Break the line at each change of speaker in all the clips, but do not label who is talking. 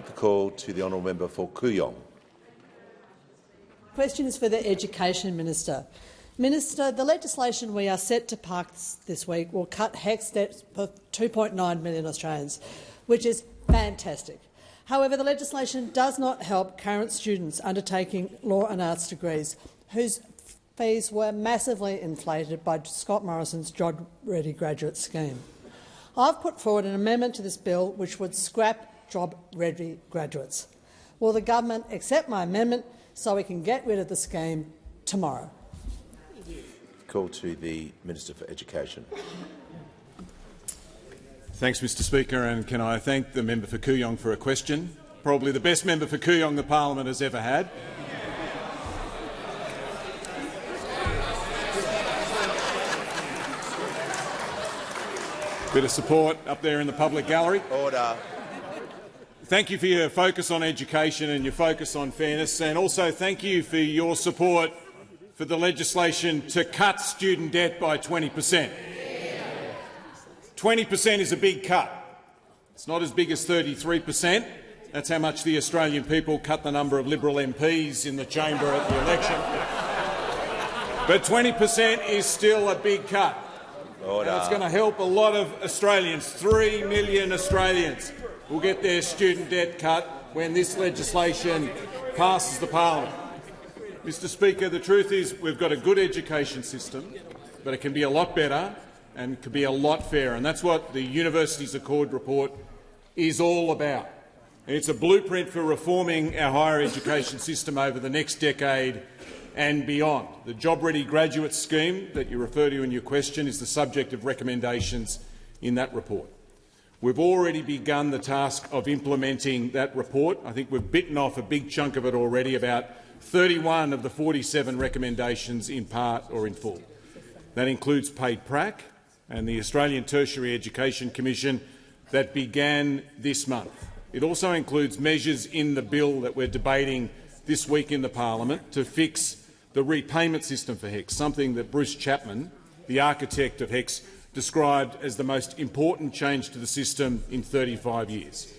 the call to the honourable member for Kooyong.
Question is for the Education Minister. Minister, the legislation we are set to pass this week will cut HECS debts for 2.9 million Australians, which is fantastic. However, the legislation does not help current students undertaking law and arts degrees, whose fees were massively inflated by Scott Morrison's Job Ready Graduate Scheme. I've put forward an amendment to this bill which would scrap Job Ready graduates. Will the government accept my amendment so we can get rid of the scheme tomorrow?
Call to the Minister for Education.
Thanks, Mr Speaker, and can I thank the member for Kooyong for a question? Probably the best member for Kooyong the parliament has ever had. Bit of support up there in the public gallery.
Order.
Thank you for your focus on education and your focus on fairness, and also thank you for your support for the legislation to cut student debt by 20%. 20% is a big cut. It's not as big as 33%. That's how much the Australian people cut the number of Liberal MPs in the chamber at the election. But 20% is still a big cut.
Order.
And it's going to help a lot of Australians. 3 million Australians will get their student debt cut when this legislation passes the parliament. Mr Speaker, the truth is we've got a good education system, but it can be a lot better and could be a lot fairer, and that's what the Universities Accord report is all about. And it's a blueprint for reforming our higher education system over the next decade and beyond. The Job Ready Graduate Scheme that you refer to in your question is the subject of recommendations in that report. We've already begun the task of implementing that report. I think we've bitten off a big chunk of it already, about 31 of the 47 recommendations in part or in full. That includes paid prac and the Australian Tertiary Education Commission that began this month. It also includes measures in the bill that we're debating this week in the parliament to fix the repayment system for HECS, something that Bruce Chapman, the architect of HECS, described as the most important change to the system in 35 years.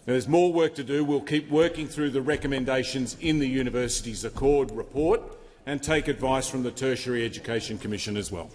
There's more work to do. We'll keep working through the recommendations in the Universities Accord report and take advice from the Tertiary Education Commission as well.